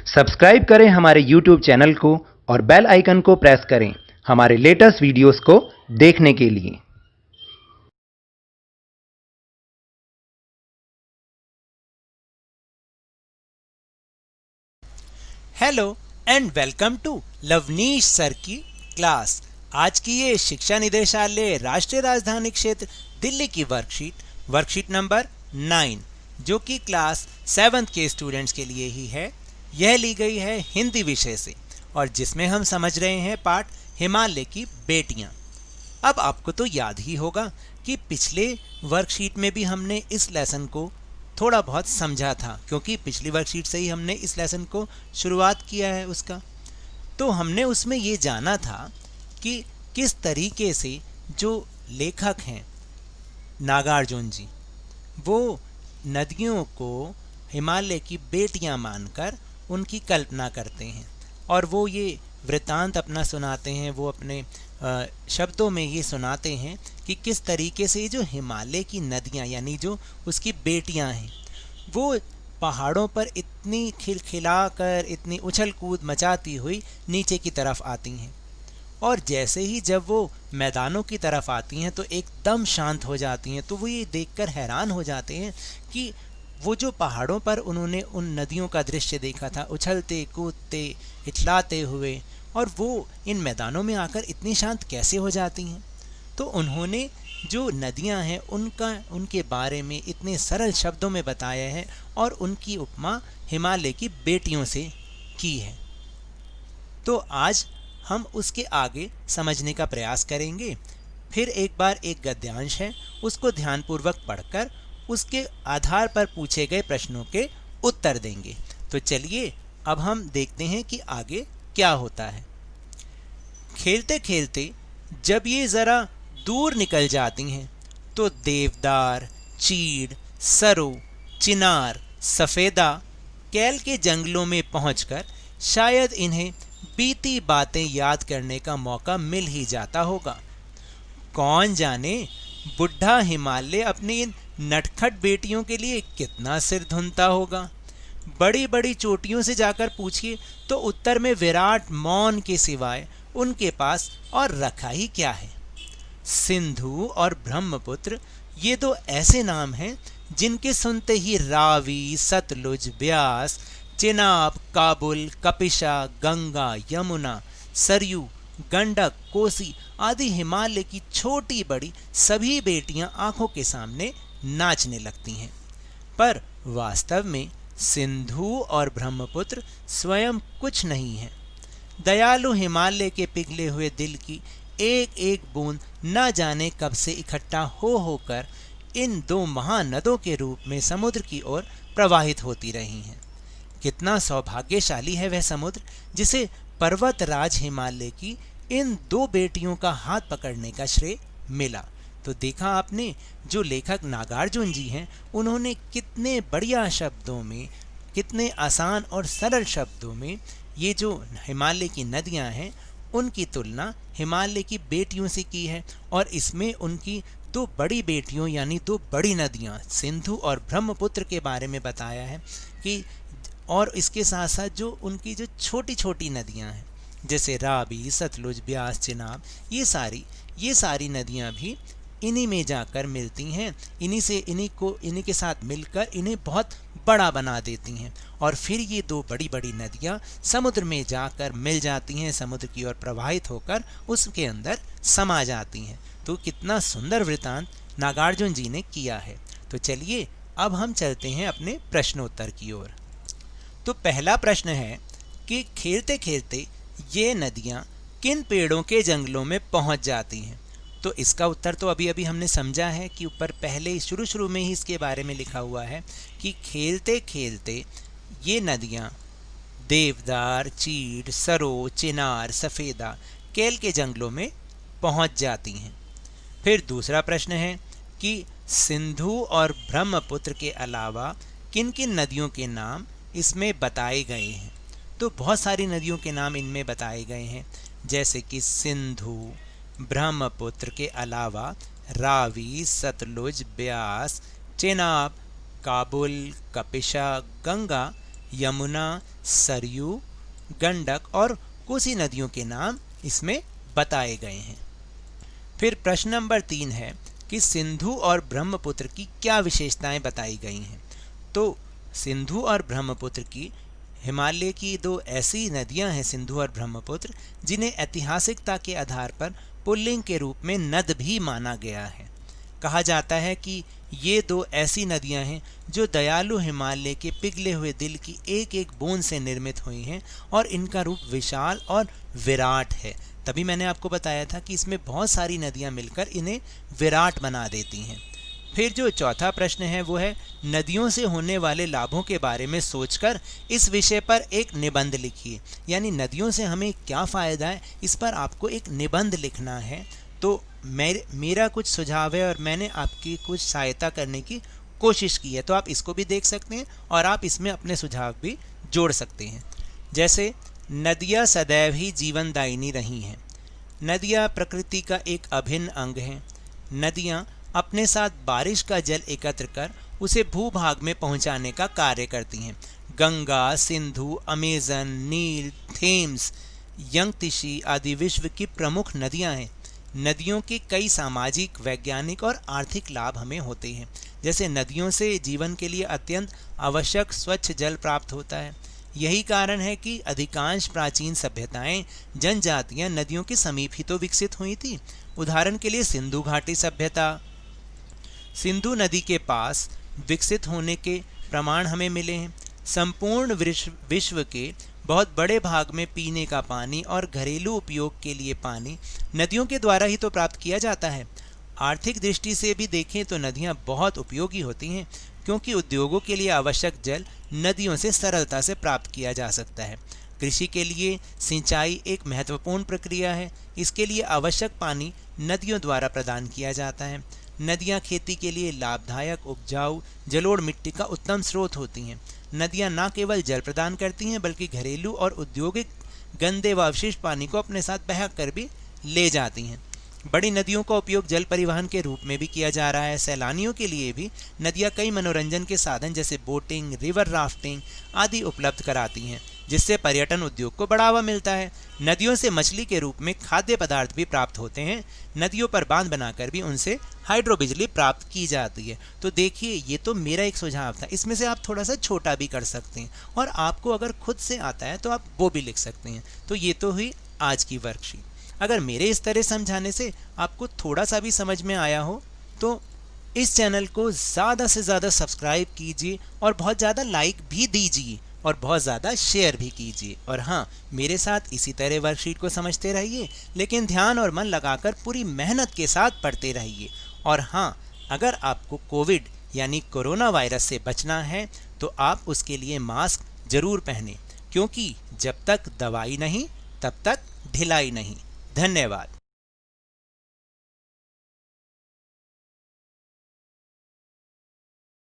Subscribe करें हमारे YouTube channel को और बेल आइकन को प्रेस करें हमारे लेटेस्ट वीडियोस को देखने के लिए। Hello and welcome to Lovneesh sir की क्लास। आज की ये शिक्षा निदेशालय राष्ट्रीय राजधानी क्षेत्र दिल्ली की वर्कशीट नंबर 9 जो कि क्लास 7th के स्टूडेंट्स के लिए ही है। यह ली गई है हिंदी विषय से और जिसमें हम समझ रहे हैं पाठ हिमालय की बेटियां। अब आपको तो याद ही होगा कि पिछले वर्कशीट में भी हमने इस लेसन को थोड़ा बहुत समझा था, क्योंकि पिछली वर्कशीट से ही हमने इस लेसन को शुरुआत किया है उसका। तो हमने उसमें ये जाना था कि किस तरीके से जो लेखक हैं नागार्जुन जी, वो नदियों को हिमालय की बेटियां मानकर उनकी कल्पना करते हैं और वो ये वृत्तांत अपना सुनाते हैं। वो अपने शब्दों में ये सुनाते हैं कि किस तरीके से जो हिमालय की नदियाँ यानी जो उसकी बेटियाँ हैं वो पहाड़ों पर इतनी खिलखिलाकर इतनी उछल कूद मचाती हुई नीचे की तरफ आती हैं और जैसे ही जब वो मैदानों की तरफ आती हैं तो एकदम शांत हो जाती हैं। तो वो ये देखकर हैरान हो जाते हैं कि वो जो पहाड़ों पर उन्होंने उन नदियों का दृश्य देखा था उछलते कूदते इठलाते हुए, और वो इन मैदानों में आकर इतनी शांत कैसे हो जाती हैं। तो उन्होंने जो नदियां हैं उनके बारे में इतने सरल शब्दों में बताया है और उनकी उपमा हिमालय की बेटियों से की है। तो आज हम उसके आगे समझने का प्रयास करेंगे। फिर एक बार एक गद्यांश है, उसको ध्यानपूर्वक पढ़कर उसके आधार पर पूछे गए प्रश्नों के उत्तर देंगे। तो चलिए अब हम देखते हैं कि आगे क्या होता है। खेलते खेलते जब ये ज़रा दूर निकल जाती हैं तो देवदार, चीड़, सरो, चिनार, सफ़ेदा कैल के जंगलों में पहुंचकर शायद इन्हें बीती बातें याद करने का मौका मिल ही जाता होगा। कौन जाने बुढ़ा हिमालय अपनी इन नटखट बेटियों के लिए कितना सिर धुनता होगा। बड़ी बड़ी चोटियों से जाकर पूछिए तो उत्तर में विराट मौन के सिवाय उनके पास और रखा ही क्या है। सिंधु और ब्रह्मपुत्र ये दो ऐसे नाम हैं जिनके सुनते ही रावी, सतलुज, ब्यास, चिनाब, काबुल, कपिशा, गंगा, यमुना, सरयू, गंडक, कोसी आदि हिमालय की छोटी बड़ी सभी बेटियां आंखों के सामने नाचने लगती हैं। पर वास्तव में सिंधु और ब्रह्मपुत्र स्वयं कुछ नहीं है। दयालु हिमालय के पिघले हुए दिल की एक एक बूंद न जाने कब से इकट्ठा हो होकर इन दो महानदों के रूप में समुद्र की ओर प्रवाहित होती रही हैं। कितना सौभाग्यशाली है वह समुद्र जिसे पर्वतराज हिमालय की इन दो बेटियों का हाथ पकड़ने का श्रेय मिला। तो देखा आपने, जो लेखक नागार्जुन जी हैं उन्होंने कितने बढ़िया शब्दों में, कितने आसान और सरल शब्दों में ये जो हिमालय की नदियां हैं उनकी तुलना हिमालय की बेटियों से की है। और इसमें उनकी दो बड़ी बेटियों यानी दो बड़ी नदियां सिंधु और ब्रह्मपुत्र के बारे में बताया है कि, और इसके साथ साथ जो उनकी जो छोटी छोटी नदियां हैं जैसे रावी, सतलुज, ब्यास, चिनाब, ये सारी नदियां भी इन्हीं में जाकर मिलती हैं। इन्हीं के साथ मिलकर इन्हें बहुत बड़ा बना देती हैं और फिर ये दो बड़ी बड़ी नदियां समुद्र में जाकर मिल जाती हैं, समुद्र की ओर प्रवाहित होकर उसके अंदर समा जाती हैं। तो कितना सुंदर वृत्तांत नागार्जुन जी ने किया है। तो चलिए अब हम चलते हैं अपने प्रश्नोत्तर की ओर। तो पहला प्रश्न है कि खेलते खेलते ये नदियां किन पेड़ों के जंगलों में पहुंच जाती हैं। तो इसका उत्तर तो अभी अभी हमने समझा है कि ऊपर पहले शुरू में ही इसके बारे में लिखा हुआ है कि खेलते खेलते ये नदियां देवदार, चीड़, सरो, चिनार, सफ़ेदा कैल के जंगलों में पहुंच जाती हैं। फिर दूसरा प्रश्न है कि सिंधु और ब्रह्मपुत्र के अलावा किन किन नदियों के नाम इसमें बताए गए हैं। तो बहुत सारी नदियों के नाम इनमें बताए गए हैं, जैसे कि सिंधु, ब्रह्मपुत्र के अलावा रावी, सतलुज, ब्यास, चेनाब, काबुल, कपिशा, गंगा यमुना, सरयू, गंडक और कोसी नदियों के नाम इसमें बताए गए हैं। फिर प्रश्न नंबर 3 है कि सिंधु और ब्रह्मपुत्र की क्या विशेषताएं बताई गई हैं। तो सिंधु और ब्रह्मपुत्र की, हिमालय की दो ऐसी नदियां हैं सिंधु और ब्रह्मपुत्र, जिन्हें ऐतिहासिकता के आधार पर पुल्लिंग के रूप में नद भी माना गया है। कहा जाता है कि ये दो ऐसी नदियां हैं जो दयालु हिमालय के पिघले हुए दिल की एक एक बूंद से निर्मित हुई हैं और इनका रूप विशाल और विराट है। तभी मैंने आपको बताया था कि इसमें बहुत सारी नदियां मिलकर इन्हें विराट बना देती हैं। फिर जो चौथा प्रश्न है वो है नदियों से होने वाले लाभों के बारे में सोचकर इस विषय पर एक निबंध लिखिए। यानी नदियों से हमें क्या फ़ायदा है, इस पर आपको एक निबंध लिखना है। तो मेरा कुछ सुझाव है और मैंने आपकी कुछ सहायता करने की कोशिश की है, तो आप इसको भी देख सकते हैं और आप इसमें अपने सुझाव भी जोड़ सकते हैं। जैसे नदियाँ सदैव ही जीवनदायिनी रही हैं। नदियाँ प्रकृति का एक अभिन्न अंग हैं। नदियाँ अपने साथ बारिश का जल एकत्र कर उसे भूभाग में पहुंचाने का कार्य करती हैं। गंगा, सिंधु, अमेजन, नील, थेम्स, यंगतिशी आदि विश्व की प्रमुख नदियां हैं। नदियों के कई सामाजिक, वैज्ञानिक और आर्थिक लाभ हमें होते हैं। जैसे नदियों से जीवन के लिए अत्यंत आवश्यक स्वच्छ जल प्राप्त होता है। यही कारण है कि अधिकांश प्राचीन सभ्यताएं, जनजातियां नदियों के समीप ही तो विकसित हुई थी। उदाहरण के लिए सिंधु घाटी सभ्यता, सिंधु नदी के पास विकसित होने के प्रमाण हमें मिले हैं। संपूर्ण विश्व के बहुत बड़े भाग में पीने का पानी और घरेलू उपयोग के लिए पानी नदियों के द्वारा ही तो प्राप्त किया जाता है। आर्थिक दृष्टि से भी देखें तो नदियां बहुत उपयोगी होती हैं, क्योंकि उद्योगों के लिए आवश्यक जल नदियों से सरलता से प्राप्त किया जा सकता है। कृषि के लिए सिंचाई एक महत्वपूर्ण प्रक्रिया है। इसके लिए आवश्यक पानी नदियों द्वारा प्रदान किया जाता है। नदियाँ खेती के लिए लाभदायक, उपजाऊ, जलोढ़ मिट्टी का उत्तम स्रोत होती हैं। नदियाँ न केवल जल प्रदान करती हैं बल्कि घरेलू और औद्योगिक गंदे व अवशिष्ट पानी को अपने साथ बहा कर भी ले जाती हैं। बड़ी नदियों का उपयोग जल परिवहन के रूप में भी किया जा रहा है। सैलानियों के लिए भी नदियाँ कई मनोरंजन के साधन जैसे बोटिंग, रिवर राफ्टिंग आदि उपलब्ध कराती हैं, जिससे पर्यटन उद्योग को बढ़ावा मिलता है। नदियों से मछली के रूप में खाद्य पदार्थ भी प्राप्त होते हैं। नदियों पर बांध बनाकर भी उनसे हाइड्रो बिजली प्राप्त की जाती है। तो देखिए, ये तो मेरा एक सुझाव था, इसमें से आप थोड़ा सा छोटा भी कर सकते हैं और आपको अगर खुद से आता है तो आप वो भी लिख सकते हैं। तो ये तो हुई आज की वर्कशीट। अगर मेरे इस तरह समझाने से आपको थोड़ा सा भी समझ में आया हो तो इस चैनल को ज़्यादा से ज़्यादा सब्सक्राइब कीजिए और बहुत ज़्यादा लाइक भी दीजिए और बहुत ज़्यादा शेयर भी कीजिए। और हाँ, मेरे साथ इसी तरह वर्कशीट को समझते रहिए, लेकिन ध्यान और मन लगाकर पूरी मेहनत के साथ पढ़ते रहिए। और हाँ, अगर आपको कोविड यानी कोरोना वायरस से बचना है तो आप उसके लिए मास्क ज़रूर पहनें, क्योंकि जब तक दवाई नहीं तब तक ढिलाई नहीं। धन्यवाद।